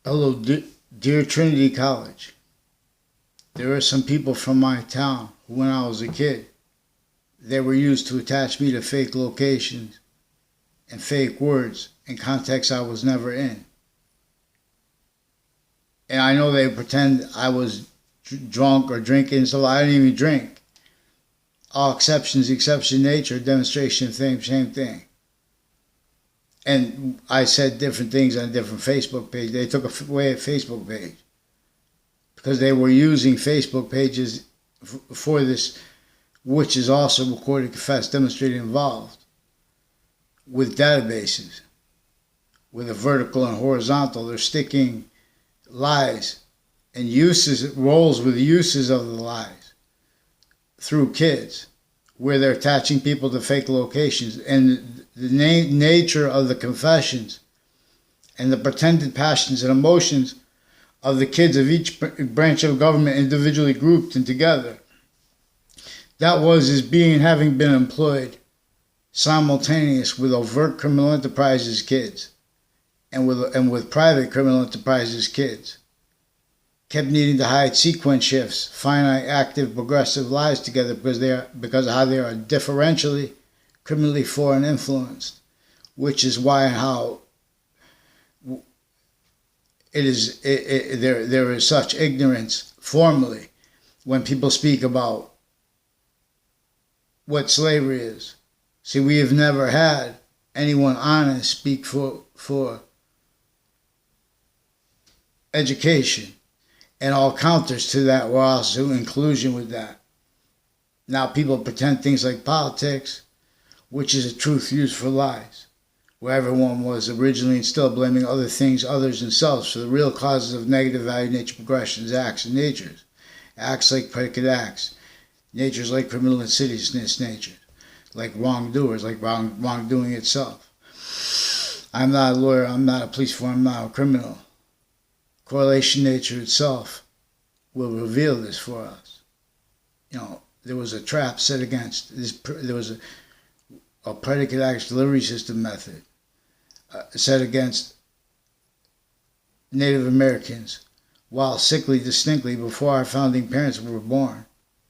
Hello, dear Trinity College. There are some people from my town who, when I was a kid, they were used to attach me to fake locations and fake words in contexts I was never in. And I know they pretend I was drunk or drinking, so I didn't even drink. All exceptions, exception nature, demonstration, same thing. And I said different things on a different Facebook page. They took away a Facebook page because they were using Facebook pages for this, which is also recorded, confessed, demonstrated, involved with databases, with a vertical and horizontal. They're sticking lies and roles with uses of the lies through kids, where they're attaching people to fake locations. And the nature of the confessions and the pretended passions and emotions of the kids of each branch of government individually grouped and together, that was as being having been employed simultaneous with overt criminal enterprises kids and with private criminal enterprises kids, kept needing to hide sequence shifts, finite, active, progressive lies together because of how they are differentially criminally foreign influenced, which is why and how there is such ignorance formally when people speak about what slavery is. See, we have never had anyone honest speak for education, and all counters to that were also inclusion with that. Now people pretend things like politics, which is a truth used for lies, where everyone was originally and still blaming other things, others, and selves for the real causes of negative value, nature, progressions, acts, and natures. Acts like predicate acts, natures like criminal insidiousness natures, like wrongdoers, like wrongdoing itself. I'm not a lawyer, I'm not a police force, I'm not a criminal. Correlation nature itself will reveal this for us. You know, there was a trap set against this. There was a predicate acts delivery system method set against Native Americans, while sickly distinctly before our founding parents were born,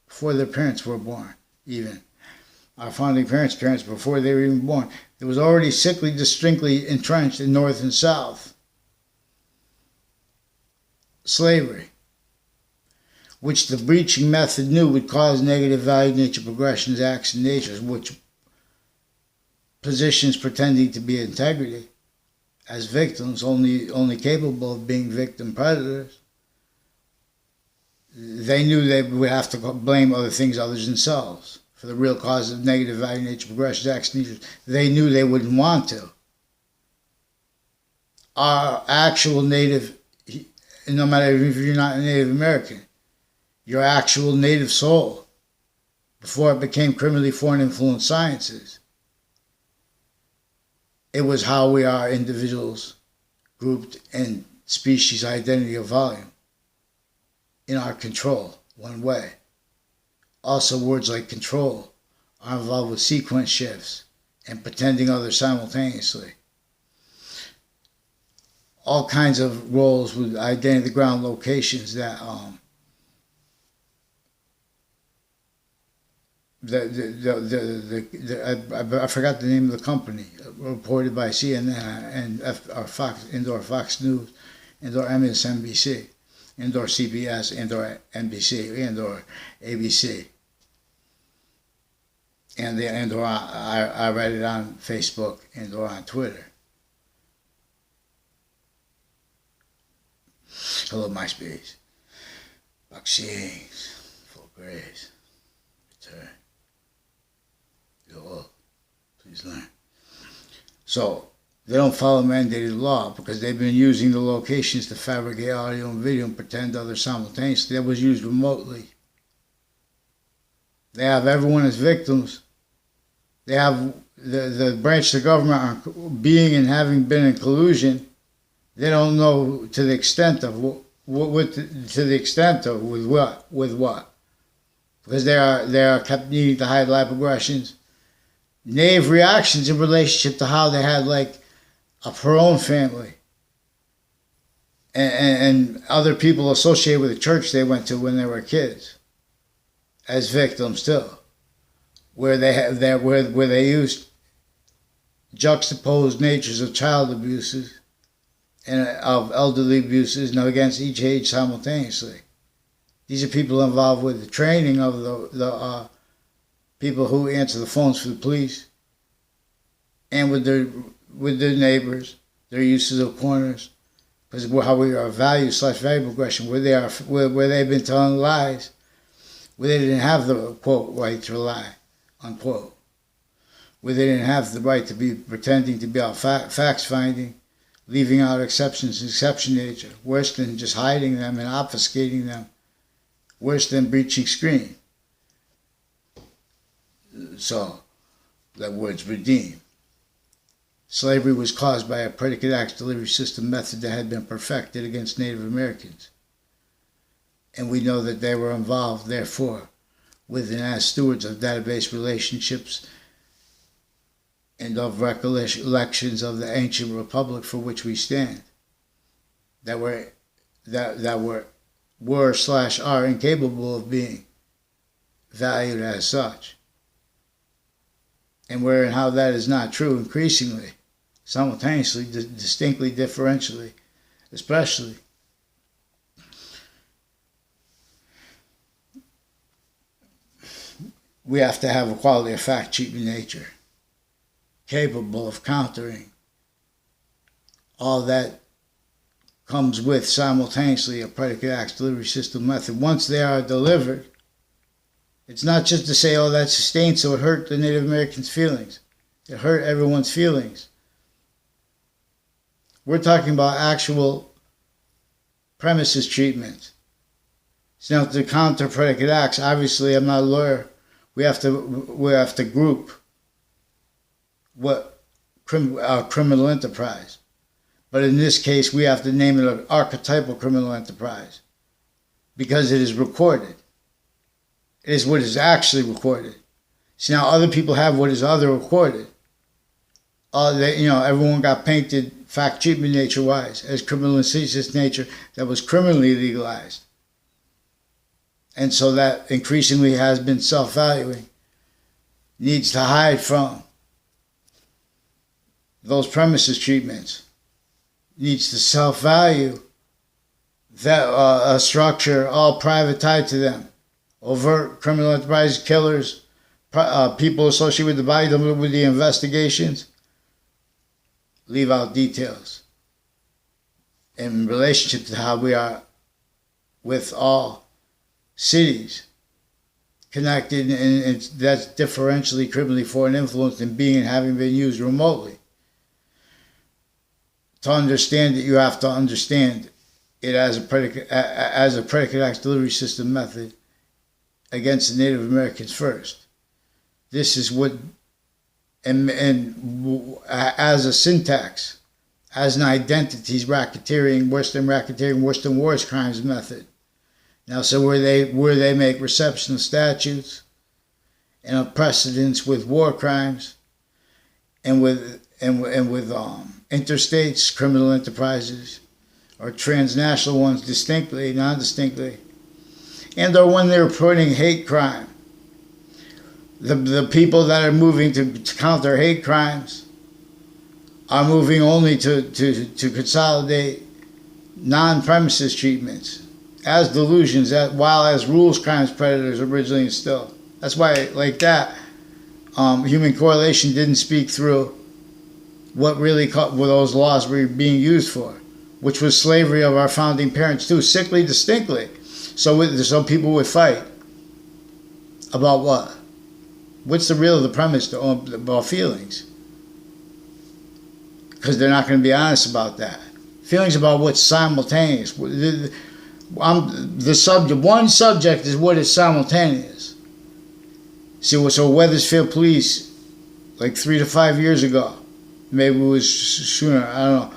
before their parents were born, even our founding parents' parents before they were even born. It was already sickly distinctly entrenched in North and South slavery, which the breaching method knew would cause negative value, nature, progressions, acts, and natures, which positions pretending to be integrity as victims, only capable of being victim predators. They knew they would have to blame other things other than themselves for the real cause of negative value, nature, progressions, acts, and natures. They knew they wouldn't want to. Our actual native, no matter if you're not a Native American, your actual native soul, before it became criminally foreign influenced sciences, it was how we are individuals grouped in species, identity, or volume in our control, one way. Also, words like control are involved with sequence shifts and pretending others simultaneously. All kinds of roles with identity ground locations that I forgot the name of the company, reported by CNN and Fox News, or MSNBC, or CBS, or NBC, or ABC, or I read it on Facebook or on Twitter. Hello, MySpace. Boxings, full grace, return. Go up, please learn. So they don't follow mandated law because they've been using the locations to fabricate audio and video and pretend others simultaneously. That was used remotely. They have everyone as victims. They have the branch of the government are being and having been in collusion. They don't know to the extent of with what, because they are kept needing to hide live progressions, naive reactions in relationship to how they had like a Perrone family and other people associated with the church they went to when they were kids as victims too, where they used juxtaposed natures of child abuses and of elderly abuses and against each age simultaneously. These are people involved with the training of the people who answer the phones for the police, and with their neighbors, their uses of corners, because how we are value progression, where they've been telling lies, where they didn't have the quote right to lie, unquote, where they didn't have the right to be pretending to be out facts finding, leaving out exceptions and exception nature, worse than just hiding them and obfuscating them, worse than breaching screen. So, that word's redeem. Slavery was caused by a predicate acts delivery system method that had been perfected against Native Americans. And we know that they were involved, therefore, with and as stewards of database relationships and of recollections of the ancient republic for which we stand, that were / are incapable of being valued as such. And where and how that is not true increasingly, simultaneously, distinctly, differentially, especially. We have to have a quality of fact treatment nature, capable of countering all that comes with simultaneously a predicate acts delivery system method. Once they are delivered, it's not just to say, oh, that's sustained, so it hurt the Native Americans' feelings. It hurt everyone's feelings. We're talking about actual premises treatment. So now to counter predicate acts, obviously I'm not a lawyer. We have to group what criminal enterprise. But in this case, we have to name it an archetypal criminal enterprise because it is recorded. It is what is actually recorded. See, now other people have what is other recorded. Everyone got painted fact treatment nature-wise as criminal incestuous nature that was criminally legalized. And so that increasingly has been self-valuing, needs to hide from those premises treatments, needs to self-value that a structure all private tied to them. Overt criminal enterprise, killers, people associated with the body, with the investigations, leave out details in relationship to how we are with all cities connected, and that's differentially criminally foreign influenced in being and having been used remotely. To understand it, you have to understand it as a predicate acts delivery system method against the Native Americans first. This is what, and as a syntax, as an identities racketeering, worse than wars crimes method. Now, so where they make reception of statutes and of precedents with war crimes and with interstates criminal enterprises or transnational ones distinctly, non-distinctly, and or when they're putting hate crime. The people that are moving to counter hate crimes are moving only to consolidate non-premises treatments as delusions, while as rules crimes predators originally instilled. That's why, like that, human correlation didn't speak through what those laws were being used for, which was slavery of our founding parents too, sickly distinctly. So people would fight about what? What's the premise about feelings? Because they're not going to be honest about that. Feelings about what's simultaneous. One subject is what is simultaneous. See, so Wethersfield police, like 3 to 5 years ago, maybe it was sooner, I don't know,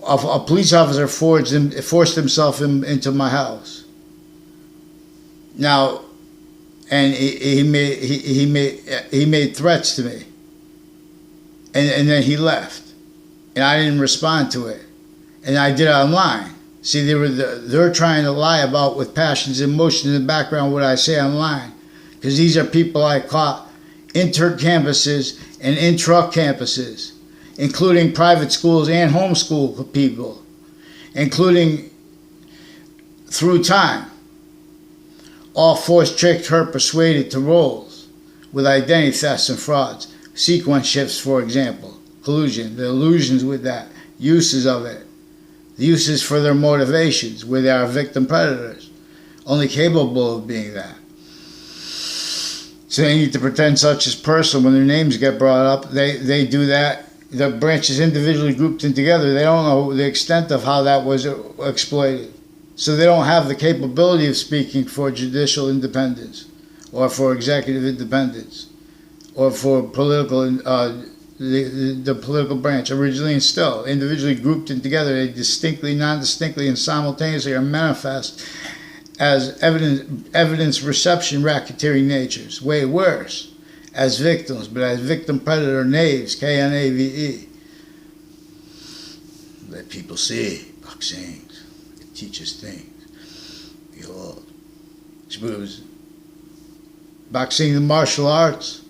a police officer forced himself into my house. Now, and he made threats to me, and then he left, and I didn't respond to it, and I did it online. See, they're trying to lie about with passions and emotions in the background what I say online. Because these are people I caught inter-campuses and intra-campuses, including private schools and homeschool people, including through time. All forced, tricked, hurt, persuaded to roles with identity thefts and frauds. Sequence shifts, for example. Collusion, the illusions with that, uses of it. The uses for their motivations, where they are victim predators, only capable of being that. So they need to pretend such as personal when their names get brought up. They do that. The branches individually grouped in together, they don't know the extent of how that was exploited. So they don't have the capability of speaking for judicial independence, or for executive independence, or for political, the political branch. Originally and still, individually grouped in together, they distinctly, non-distinctly, and simultaneously are manifest as evidence reception racketeering natures. Way worse, as victims, but as victim predator knaves, Knave. Let people see boxings. It teaches things. Behold. Boxing, the martial arts,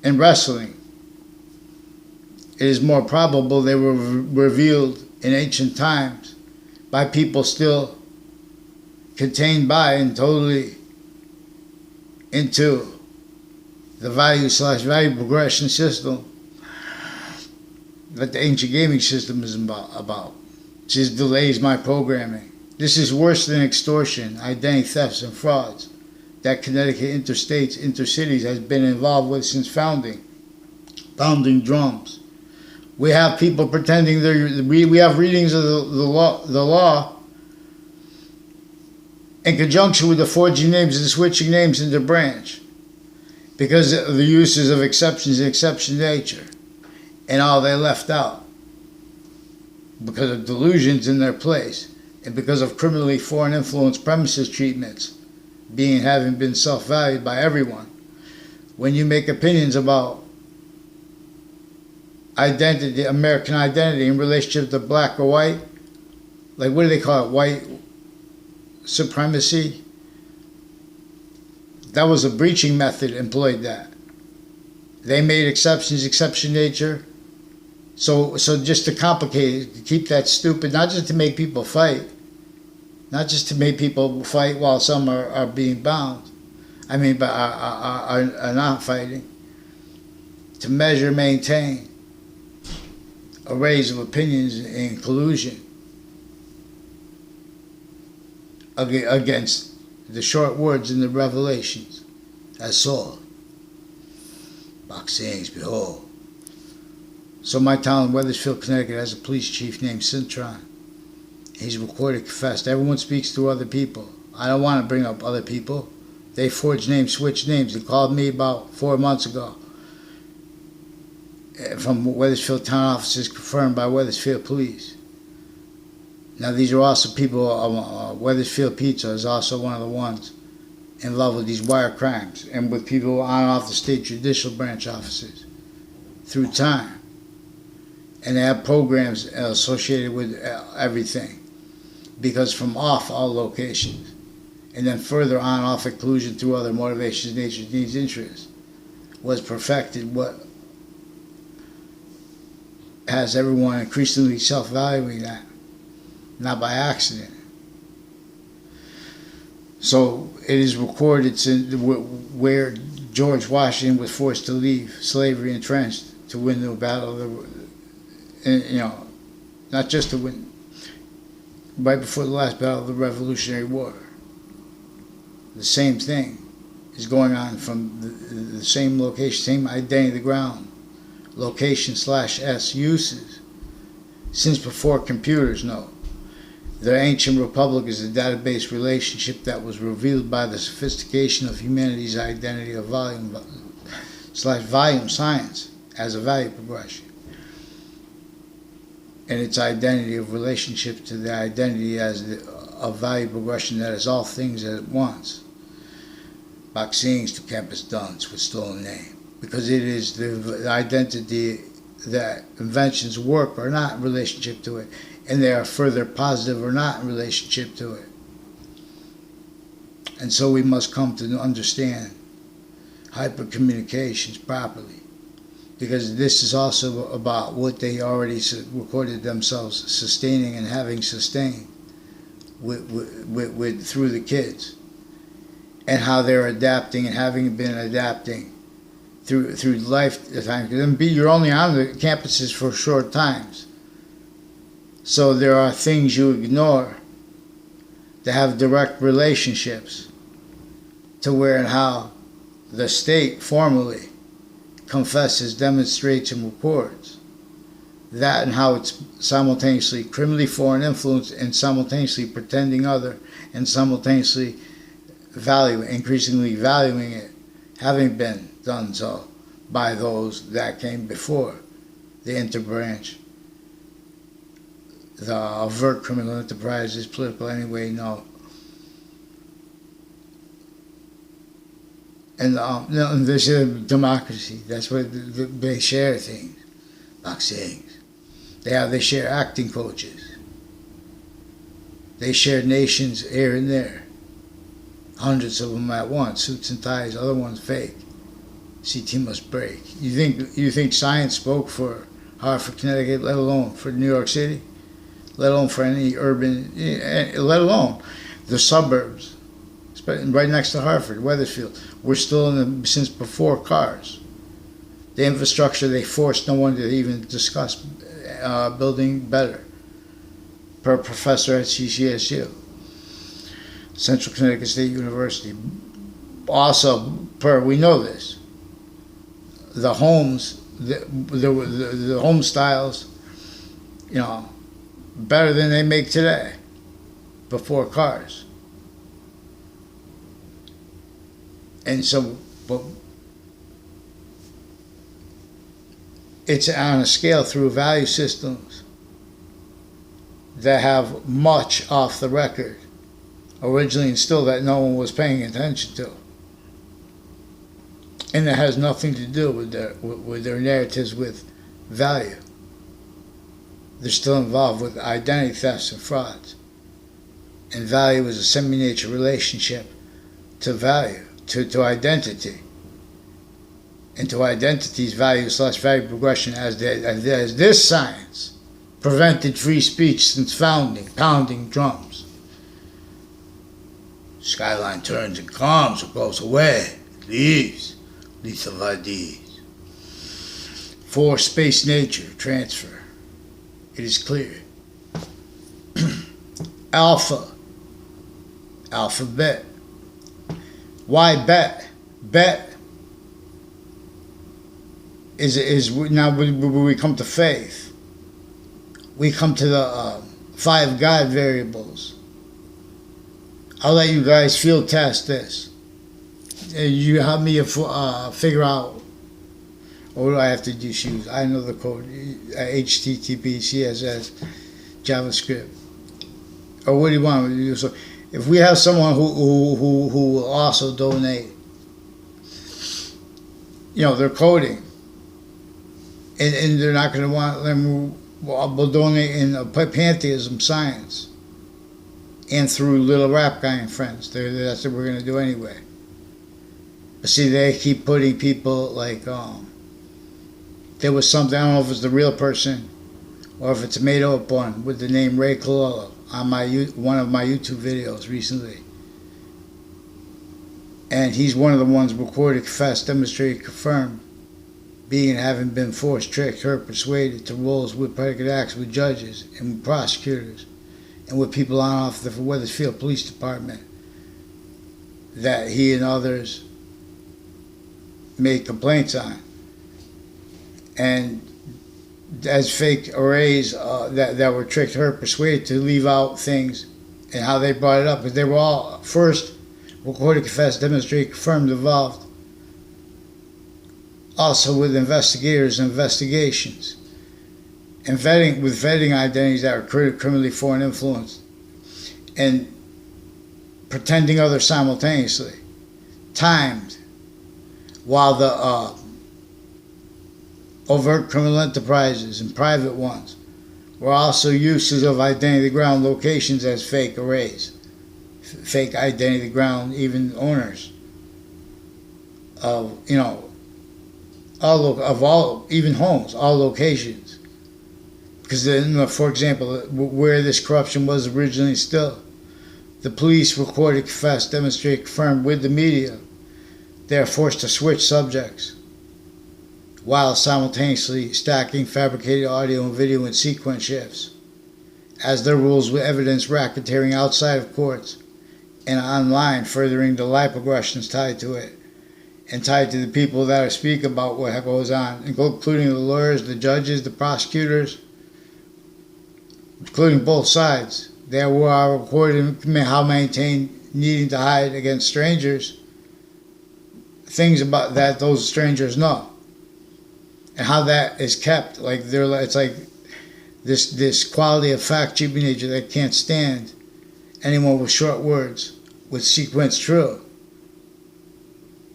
and wrestling. It is more probable they were revealed in ancient times by people still contained by and totally into the value/value progression system that the ancient gaming system is about. It just delays my programming. This is worse than extortion, identity thefts, and frauds that Connecticut interstates, intercities has been involved with since founding drums. We have people pretending we have readings of the law in conjunction with the forging names and the switching names in the branch, because of the uses of exceptions and exception nature, and all they left out because of delusions in their place, and because of criminally foreign influence premises treatments having been self-valued by everyone. When you make opinions about identity, American identity in relationship to black or white, like what do they call it, white supremacy? That was a breaching method employed that. They made exceptions, exception nature. So just to complicate it, to keep that stupid, not just to make people fight, not just to make people fight while some are being bound, but are not fighting, to measure, maintain arrays of opinions in collusion against the short words in the revelations as saw. Boxings, behold. So my town in Wethersfield, Connecticut has a police chief named Cintron. He's recorded, confessed. Everyone speaks through other people. I don't want to bring up other people. They forged names, switched names. They called me about 4 months ago from Wethersfield town offices, confirmed by Wethersfield police. Now these are also people, Wethersfield Pizza is also one of the ones involved with these wire crimes and with people on and off the state judicial branch offices through time. And they have programs associated with everything, because from off all locations, and then further on and off inclusion through other motivations, natures, needs, interests, was perfected what has everyone increasingly self-valuing that, not by accident. So it is recorded where George Washington was forced to leave slavery entrenched to win the battle of not just to win, right before the last battle of the Revolutionary War. The same thing is going on from the same location, same identity of the ground, location/S uses, since before computers, no. The ancient republic is a database relationship that was revealed by the sophistication of humanity's identity of volume science as a value progression, and its identity of relationship to the identity as a value progression that is all things at once. Boxings to campus duns with stolen name, because it is the identity that inventions work or not in relationship to it. and they are further positive or not in relationship to it. And so we must come to understand hypercommunications properly, because this is also about what they already recorded themselves sustaining and having sustained with through the kids, and how they're adapting and having been adapting through lifetime. You're only on the campuses for short times, so there are things you ignore that have direct relationships to where and how the state formally confesses, demonstrates, and reports that, and how it's simultaneously criminally foreign influence and simultaneously pretending other, and simultaneously increasingly valuing it, having been done so by those that came before the interbranch, the overt criminal enterprises, political anyway, no. And this is democracy. That's what they share things, like sayings. They share acting coaches. They share nations here and there. Hundreds of them at once, suits and ties. Other ones fake. CT must break. You think science spoke for Hartford, Connecticut, let alone for New York City, let alone for any urban, let alone the suburbs, right next to Hartford, Wethersfield. We're still in since before cars. The infrastructure, they forced no one to even discuss building better, per professor at CCSU, Central Connecticut State University. Also, we know this, the homes, the home styles, better than they make today, before cars. And so, but it's on a scale through value systems that have much off the record, originally instilled, that no one was paying attention to. And it has nothing to do with their narratives with value. They're still involved with identity thefts and frauds. And value is a semi-nature relationship to value. To identity, and to identity's value/value progression as this science prevented free speech since founding, pounding drums. Skyline turns and calms or goes away, leaves, lethal IDs. For space nature transfer, it is clear. Alphabet. Why bet? Bet is now when we come to faith, we come to the 5 God variables. I'll let you guys field test this. You help me figure out, what do I have to use? I know the code, HTTP, CSS, JavaScript. Or what do you want me to do? So, if we have someone who will also donate, they're coding, and they're not going to want them, will donate in pantheism science, and through Little Rap Guy and Friends. That's what we're going to do anyway. But see, they keep putting people like, there was something, I don't know if it's the real person, or if it's a made-up one, with the name Ray Cololo, on one of my YouTube videos recently. And he's one of the ones recorded, confessed, demonstrated, confirmed, being and having been forced, tricked, hurt, persuaded to roles with predicate acts with judges and with prosecutors and with people on off the Wethersfield Police Department that he and others made complaints on. And as fake arrays that were tricked, hurt, persuaded to leave out things, and how they brought it up, because they were all first recorded, confessed, demonstrated, confirmed, involved. Also with investigators and investigations, and vetting identities that were criminally foreign influenced, and pretending others simultaneously, timed, while the overt criminal enterprises and private ones were also uses of identity ground locations as fake arrays, fake identity ground, even owners of, all even homes, all locations. Because then, for example, where this corruption was originally still, the police recorded, confessed, demonstrated, confirmed with the media. They are forced to switch subjects while simultaneously stacking fabricated audio and video in sequence shifts, as their rules with evidence racketeering outside of courts and online, furthering the life aggressions tied to it and tied to the people that speak about what goes on, including the lawyers, the judges, the prosecutors, including both sides. They were recorded how maintain needing to hide against strangers things about that those strangers know, and how that is kept. It's like this quality of fact cheaping nature that can't stand anyone with short words, with sequence true,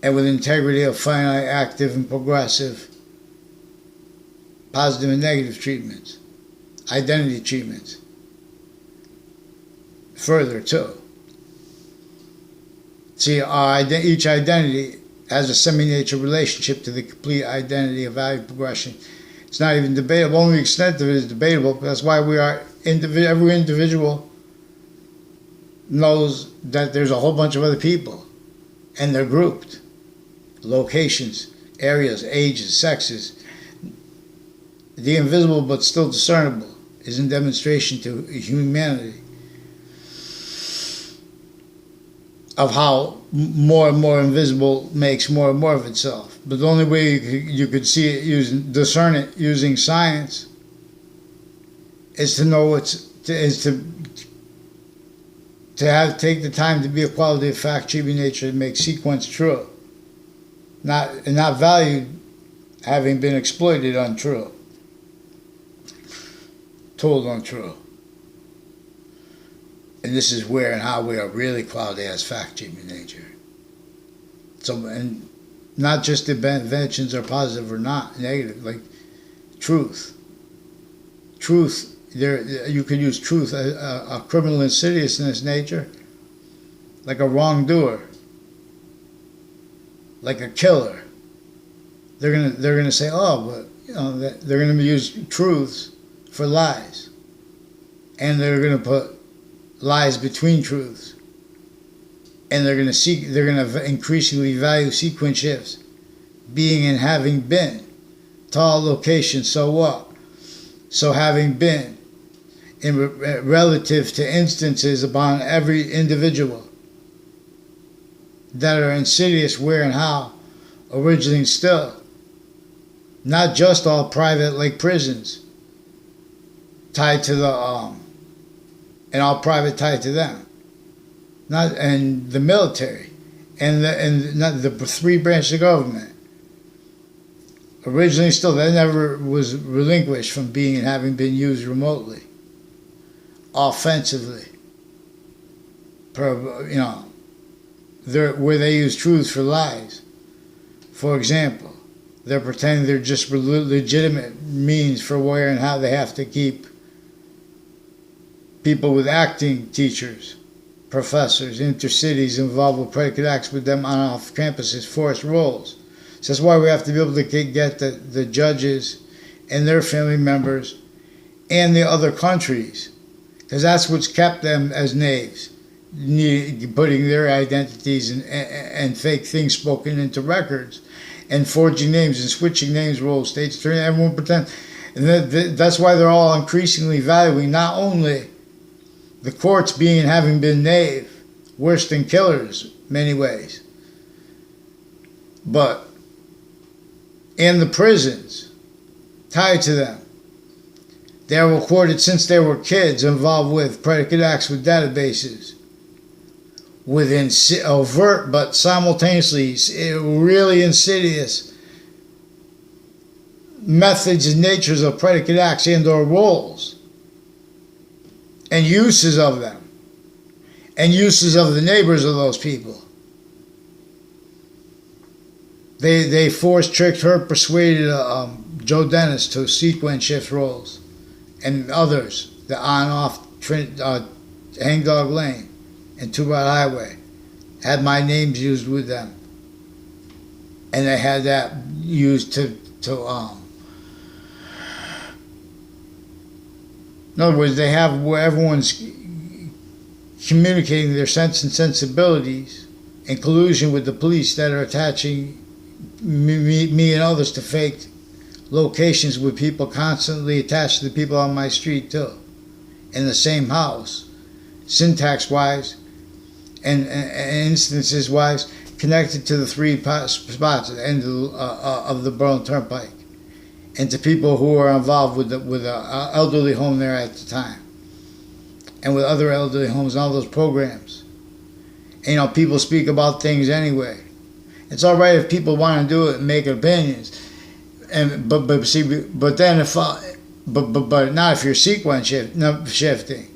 and with integrity of finite, active, and progressive, positive and negative treatments, identity treatments. Further too. See, each identity has a semi-nature relationship to the complete identity of value progression. It's not even debatable. Only the extent of it is debatable. That's why every individual knows that there's a whole bunch of other people, and they're grouped. Locations, areas, ages, sexes. The invisible but still discernible is in demonstration to humanity of how more and more invisible makes more and more of itself. But the only way you could see it, discern it using science, is to know take the time to be a quality of fact, cheaping nature, and make sequence true, not valued, having been exploited untrue, told untrue. And this is where and how we are really quality as fact cheaping nature. So, and not just the inventions are positive or not negative, like truth. Truth, you could use truth, a criminal insidiousness nature, like a wrongdoer, like a killer. They're gonna say, oh, but they're gonna use truths for lies, and they're gonna put lies between truths, and they're going to increasingly value sequence shifts, being and having been, to all locations. So what? So having been, in relative to instances upon every individual that are insidious where and how, originally still, not just all private like prisons, tied to the and all private tied to them, and the military, and the three branches of government. Originally, still, that never was relinquished from being and having been used remotely, offensively. Where they use truths for lies. For example, they're pretending they're just legitimate means for where and how they have to keep people with acting teachers, professors, intercities involved with predicate acts with them on off campuses, forced roles. So that's why we have to be able to get the judges and their family members and the other countries, because that's what's kept them as knaves, putting their identities and fake things spoken into records, and forging names and switching names, roles, states, everyone pretend. And that's why they're all increasingly valuing not only the courts being and having been knave, worse than killers, many ways, but in the prisons tied to them. They're recorded since they were kids, involved with predicate acts with databases, with overt but simultaneously really insidious methods and natures of predicate acts and or roles, and uses of them, and uses of the neighbors of those people. They forced, tricked, hurt, persuaded Joe Dennis to sequence shift roles and others, the on-off Hangdog Lane and Two Rod Highway, had my names used with them. And they had that used to in other words, they have where everyone's communicating their sense and sensibilities in collusion with the police that are attaching me and others to fake locations with people constantly attached to the people on my street too, in the same house, syntax-wise and instances-wise, connected to the three spots at the end of the Perrone Turnpike, and to people who are involved with the elderly home there at the time, and with other elderly homes and all those programs. And, people speak about things anyway. It's all right if people want to do it and make opinions, but then but not if you're sequence shifting.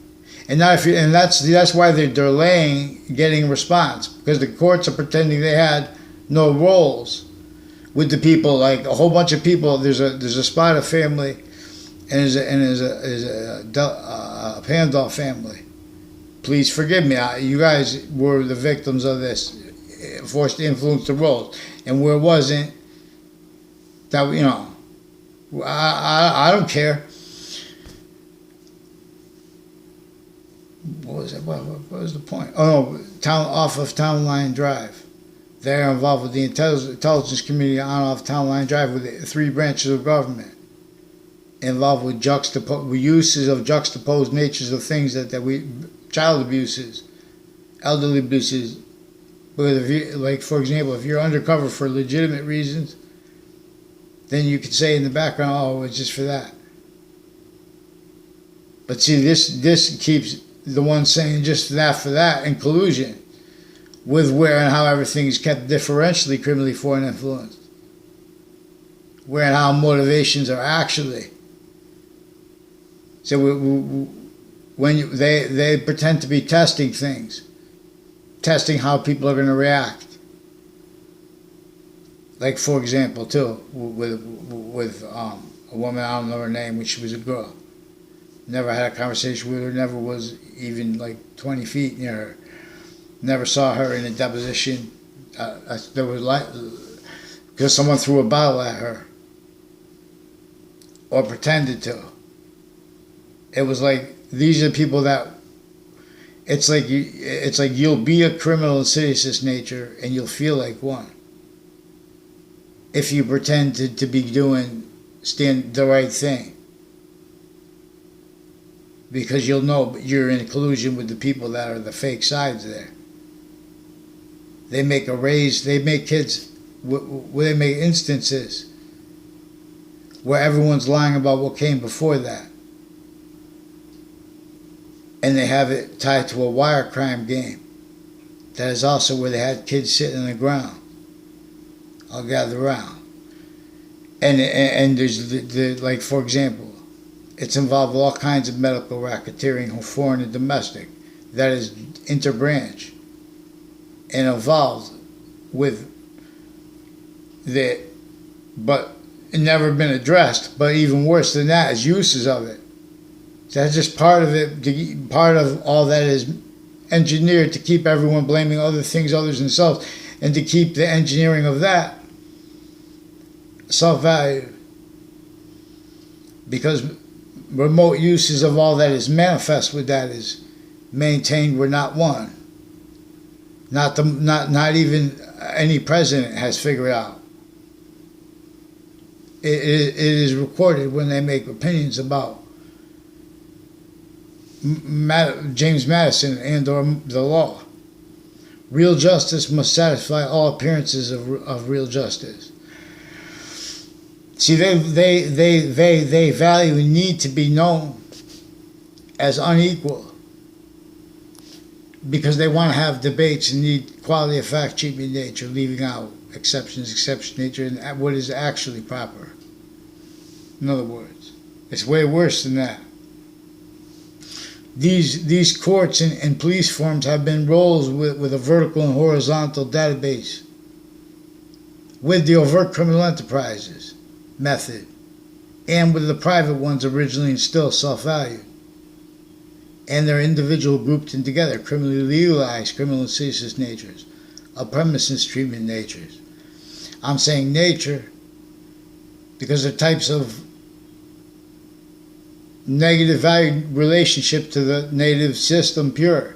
And now, and that's why they're delaying getting a response, because the courts are pretending they had no roles with the people. Like a whole bunch of people. There's a Spada family, and there's a Pandolf family. Please forgive me. You guys were the victims of this, forced to influence the roles, and where it wasn't, that I don't care. What was it? What was the point? Oh no, off of Town Line Drive. They're involved with the intelligence community on off Town Line Drive with the three branches of government. Involved with uses of juxtaposed natures of things that we, child abuses, elderly abuses. But if you, like for example, if you're undercover for legitimate reasons, then you could say in the background, oh, it's just for that. But see, this keeps the one saying just that for that in collusion with where and how everything is kept differentially criminally foreign influenced, where and how motivations are actually. So when they pretend to be testing things, testing how people are going to react. Like for example, too, with a woman, I don't know her name, when she was a girl. Never had a conversation with her, never was even like 20 feet near her. Never saw her in a deposition. There was because someone threw a bottle at her or pretended to. It was like, these are people that, it's like you'll be a criminal in seriousness nature and you'll feel like one if you pretend to be doing the right thing. Because you'll know you're in collusion with the people that are the fake sides there. They make kids, where they make instances where everyone's lying about what came before that. And they have it tied to a wire crime game. That is also where they had kids sitting on the ground, all gathered around. And there's like for example, it's involved with all kinds of medical racketeering, foreign and domestic, that is interbranch and involved with but it never been addressed. But even worse than that is uses of it. That's just part of it, part of all that is engineered to keep everyone blaming other things other than themselves, and to keep the engineering of that self-value. Because remote uses of all that is manifest with that is maintained we're not one. Not even any president has figured out. It is recorded when they make opinions about James Madison and or the law. Real justice must satisfy all appearances of real justice. See, they value and need to be known as unequal because they want to have debates and need quality of fact, cheaping nature, leaving out exception nature, and what is actually proper. In other words, it's way worse than that. These courts and police forms have been roles with a vertical and horizontal database with the overt criminal enterprises method and with the private ones originally instill self-value. And they're individual grouped in together, criminally legalized, criminal and seditious natures, of premises treatment natures. I'm saying nature because they're types of negative value relationship to the native system pure.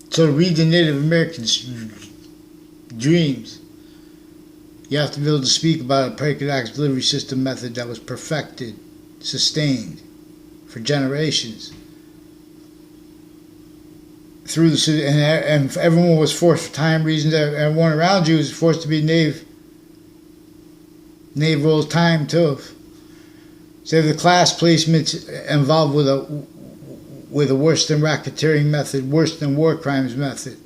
So to read the Native Americans' dreams, you have to be able to speak about a predicate acts delivery system method that was perfected, sustained for generations. Through the and everyone was forced for time reasons. Everyone around you was forced to be Native roles time too. So the class placements involved with a worse than racketeering method, worse than war crimes method.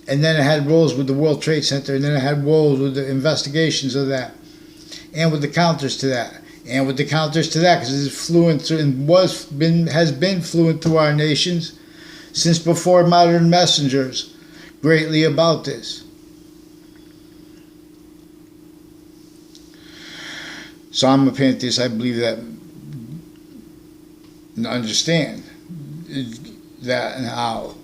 And then it had roles with the World Trade Center, and then it had roles with the investigations of that, and with the counters to that, and with the counters to that, because it's fluent and has been fluent through our nations since before modern messengers, greatly about this. So I'm a pantheist. I believe that, and understand that, and how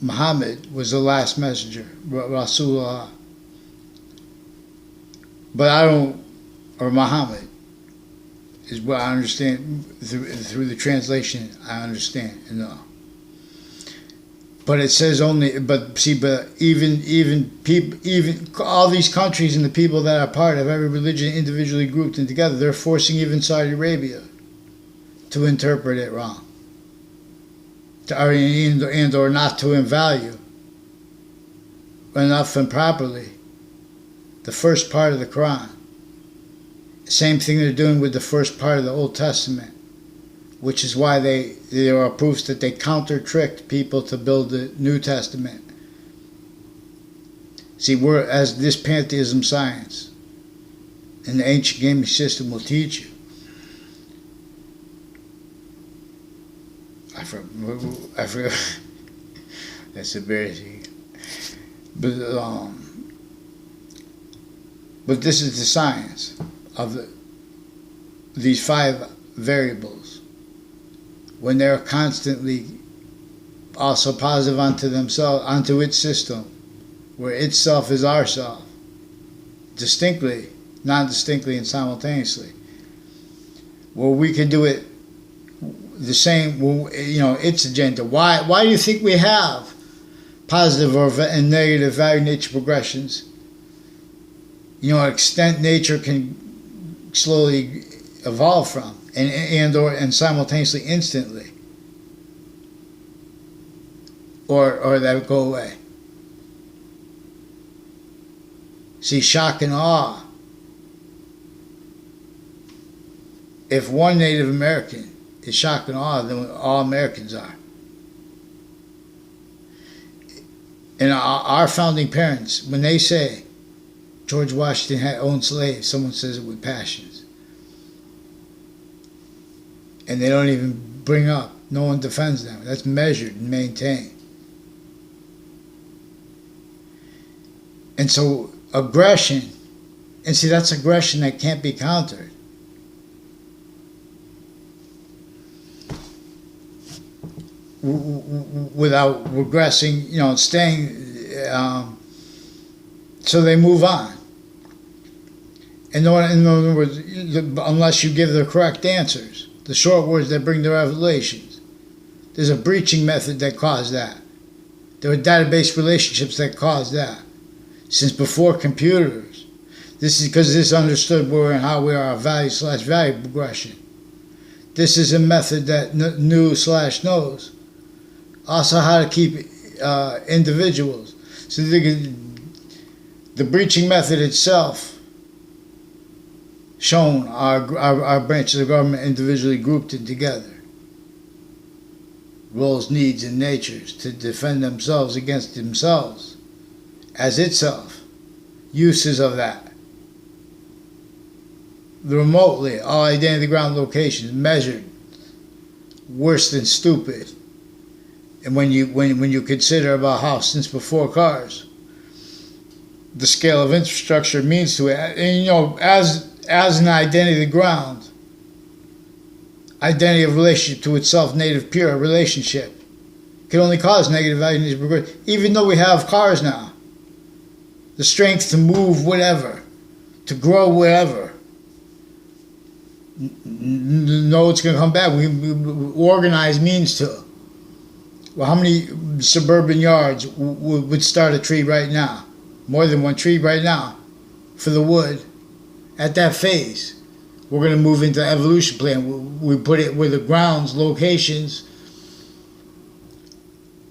Muhammad was the last messenger, Rasulullah. But I don't, or Muhammad is what I understand through the translation. I understand and know. But it says only. But see, but even people, even all these countries and the people that are part of every religion individually grouped in together, they're forcing even Saudi Arabia to interpret it wrong. And or not to value enough and properly the first part of the Quran. Same thing they're doing with the first part of the Old Testament, which is why there are proofs that they counter-tricked people to build the New Testament. See, we're, as this pantheism science and the ancient gaming system will teach you, I forgot. That's embarrassing. But this is the science of these 5 variables. When they're constantly also positive onto themselves, onto its system, where itself is our self, distinctly, non-distinctly, and simultaneously. Well, we can do it the same, its agenda. Why do you think we have positive and negative value nature progressions? Extent nature can slowly evolve from, and simultaneously, instantly, or that would go away. See, shock and awe. If one Native American is shock and awe, then all Americans are. And our founding parents, when they say George Washington had owned slaves, someone says it with passions. And they don't even bring up, no one defends them. That's measured and maintained. And so aggression, and see, that's aggression that can't be countered. Without regressing, staying, so they move on. In other words, unless you give the correct answers, the short words that bring the revelations. There's a breaching method that caused that. There were database relationships that caused that. Since before computers, this is because this understood where and how we are a value/value progression. This is a method that knew/knows. Also how to keep individuals. So the breaching method itself shown our branches of government individually grouped in together. Roles, needs, and natures to defend themselves against themselves as itself. Uses of that. Remotely, all identity ground locations measured. Worse than stupid. And when you consider about how since before cars, the scale of infrastructure means to it. And you know, as an identity of the ground, identity of relationship to itself, native pure relationship, can only cause negative value. Even though we have cars now, the strength to move whatever, to grow wherever. No, it's going to come back. We organize means to. Well, how many suburban yards would start a tree right now? More than one tree right now for the wood. At that phase, we're going to move into the evolution plan. We put it where the grounds, locations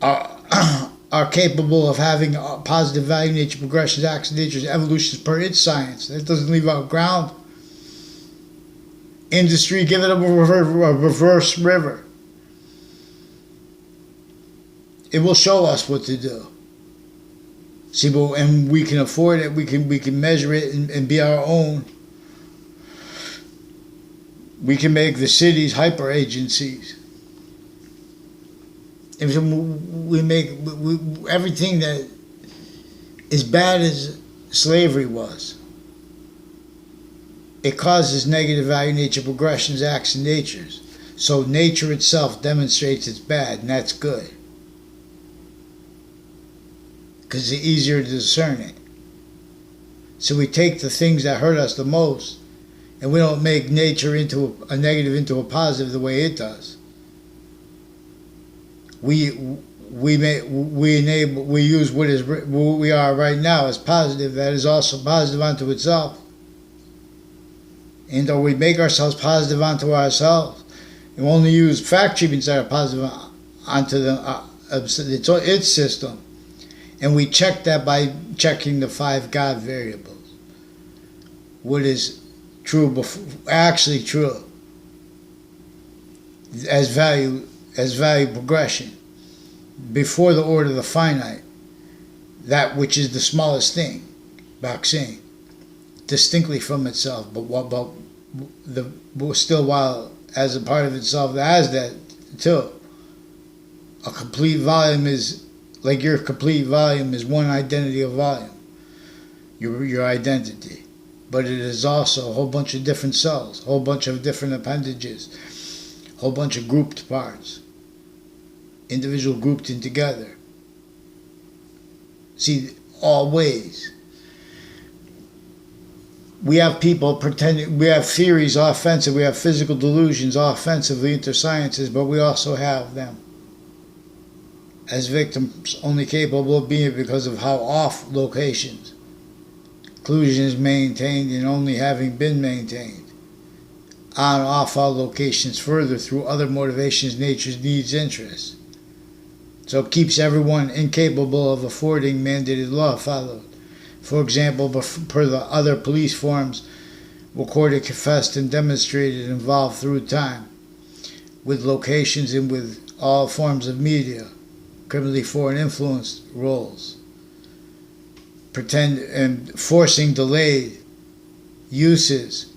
are capable of having a positive value, nature, progressions, acts, natures, evolutions per its science. That doesn't leave out ground. Industry, give it a reverse river. It will show us what to do. See, and we can afford it. We can measure it and be our own. We can make the cities hyper agencies. And we make everything that as bad as slavery was. It causes negative value, nature, progressions, acts, and natures. So nature itself demonstrates it's bad, and that's good. Because it's easier to discern it. So we take the things that hurt us the most, and we don't make nature into a negative into a positive the way it does. We use what we are right now as positive, that is also positive unto itself. And or we make ourselves positive unto ourselves, and we only use fact treatments that are positive onto its system. And we check that by checking the 5 God variables. What is true, actually true, as value progression, before the order of the finite, that which is the smallest thing, Baxing, distinctly from itself, but still while as a part of itself as that too. A complete volume is like your complete volume is one identity of volume, your identity, but it is also a whole bunch of different cells, a whole bunch of different appendages, a whole bunch of grouped parts, individual grouped in together. See, all ways. We have people pretending, we have theories offensive, we have physical delusions offensively into sciences, but we also have them as victims only capable of being because of how off locations. Inclusion is maintained and only having been maintained. On and off all locations further through other motivations, nature's needs, interests. So it keeps everyone incapable of affording mandated law followed. For example, per the other police forms recorded, confessed, and demonstrated involved through time, with locations and with all forms of media, criminally foreign influence roles, pretend and forcing delayed uses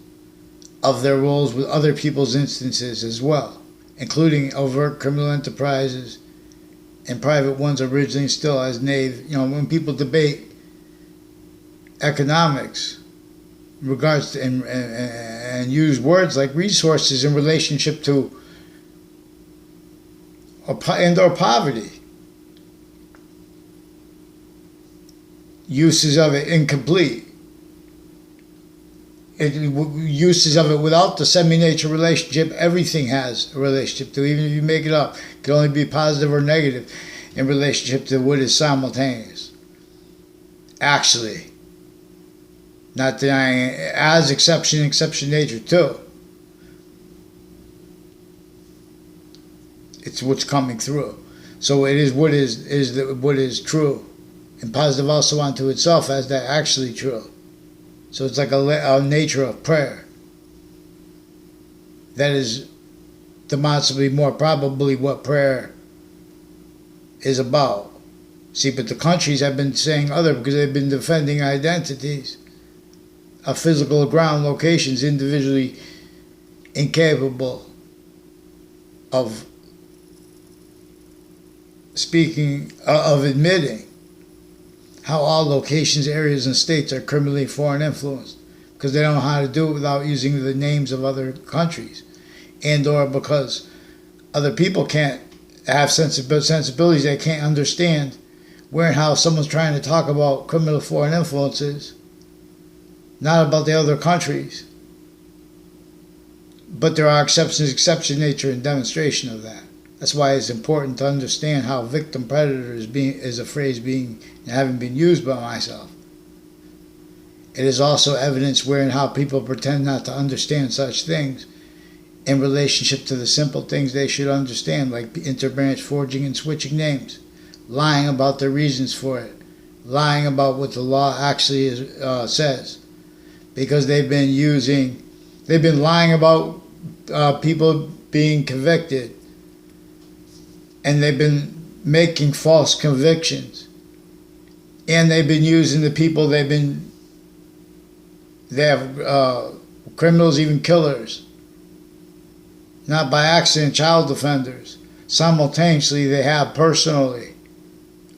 of their roles with other people's instances as well, including overt criminal enterprises and private ones originally still as knave. You know, when people debate economics in regards to and use words like resources in relationship to or poverty, uses of it incomplete, uses of it without the semi-nature relationship. Everything has a relationship to, even if you make it up, it can only be positive or negative in relationship to what is simultaneous. Actually, not denying it, as exception nature too. It's what's coming through. So it is what is true, and positive also unto itself as that actually true. So it's like a nature of prayer. That is demonstrably more probably what prayer is about. See, but the countries have been saying other because they've been defending identities of physical ground locations individually incapable of speaking, of admitting how all locations, areas, and states are criminally foreign influenced because they don't know how to do it without using the names of other countries, and or because other people can't have sensibilities they can't understand where and how someone's trying to talk about criminal foreign influences, not about the other countries. But there are exceptions, exception nature and demonstration of that. That's why it's important to understand how victim predator is a phrase having been used by myself. It is also evidence where and how people pretend not to understand such things in relationship to the simple things they should understand, like interbranch forging and switching names, lying about the reasons for it, lying about what the law actually says, because they've been lying about people being convicted, and they've been making false convictions, and they've been using the people they have criminals, even killers, not by accident, child offenders. Simultaneously, they have personally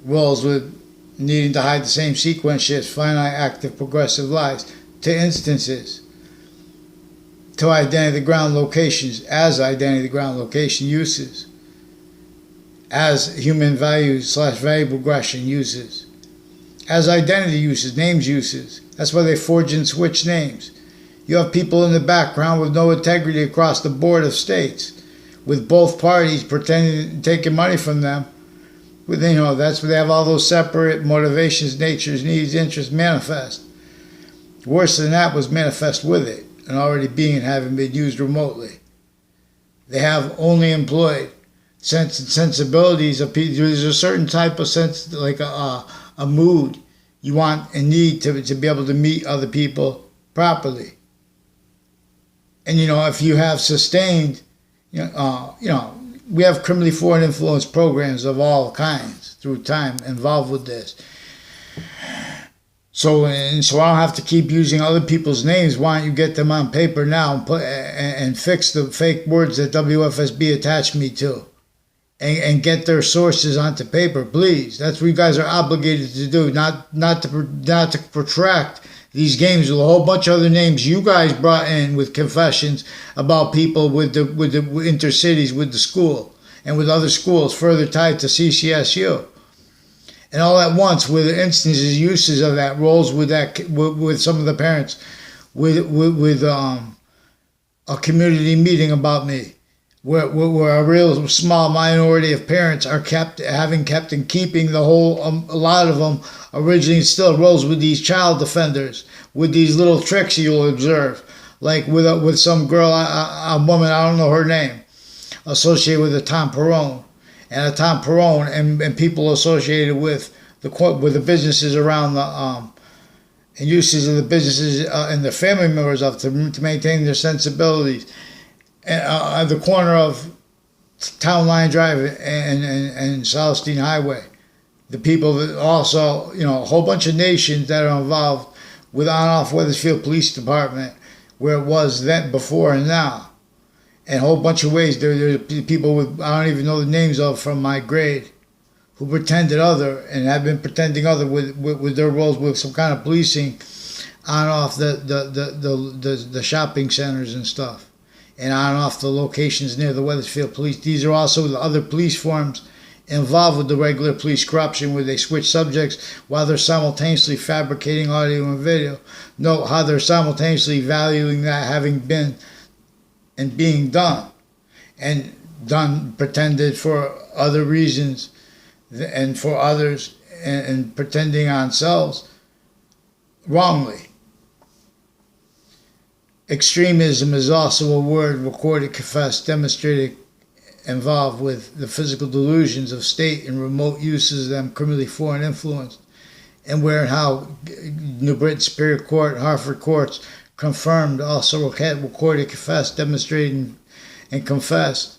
roles with needing to hide the same sequence shifts, finite, active, progressive lies, to instances, to identity ground locations, as identity ground location uses, as human values / value progression uses, as identity uses, names uses. That's why they forge and switch names. You have people in the background with no integrity across the board of states, with both parties pretending taking money from them. That's where they have all those separate motivations, natures, needs, interests manifest. Worse than that was manifest with it and already being and having been used remotely. They have only employed sensibilities of people. There's a certain type of sense, like a mood you want and need to be able to meet other people properly. And if you have sustained, we have criminally foreign influence programs of all kinds through time involved with this. So I don't have to keep using other people's names. Why don't you get them on paper now and fix the fake words that WFSB attached me to, and get their sources onto paper, please. That's what you guys are obligated to do, not to protract these games with a whole bunch of other names you guys brought in with confessions about people with the intercities, with the school, and with other schools further tied to CCSU. And all at once, with instances, uses of that, roles with some of the parents, with a community meeting about me, where a real small minority of parents are keeping the whole, a lot of them originally still roles with these child offenders, with these little tricks you'll observe, like with some girl, a woman, I don't know her name, associated with a Tom Perrone. And a Tom Perrone and people associated with the businesses around and uses of the businesses and the family members of to maintain their sensibilities. And at the corner of Town Line Drive and Southstein Highway, the people that also, a whole bunch of nations that are involved with on-off Wethersfield Police Department, where it was then, before, and now. And a whole bunch of ways. There's people with, I don't even know the names of, from my grade, who pretended other and have been pretending other with their roles with some kind of policing on off the shopping centers and stuff, and on off the locations near the Wethersfield Police. These are also the other police forms involved with the regular police corruption, where they switch subjects while they're simultaneously fabricating audio and video. Note how they're simultaneously valuing that having been and being done, and done pretended for other reasons and for others, and pretending on selves wrongly. Extremism is also a word recorded, confessed, demonstrated, involved with the physical delusions of state and remote uses of them criminally foreign influence, and where and how New Britain Superior Court, Hartford courts confirmed, also recorded, confessed, demonstrated, and confessed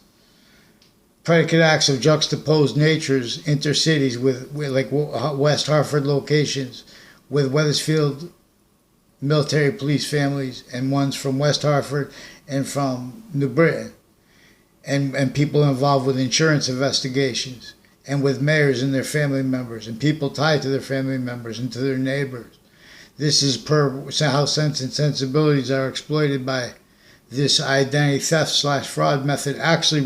predicate acts of juxtaposed natures, intercities with like West Hartford locations, with Wethersfield military police families, and ones from West Hartford and from New Britain, and people involved with insurance investigations, and with mayors and their family members and people tied to their family members and to their neighbors. This is per how Sense and Sensibilities are exploited by this identity theft/fraud method, actually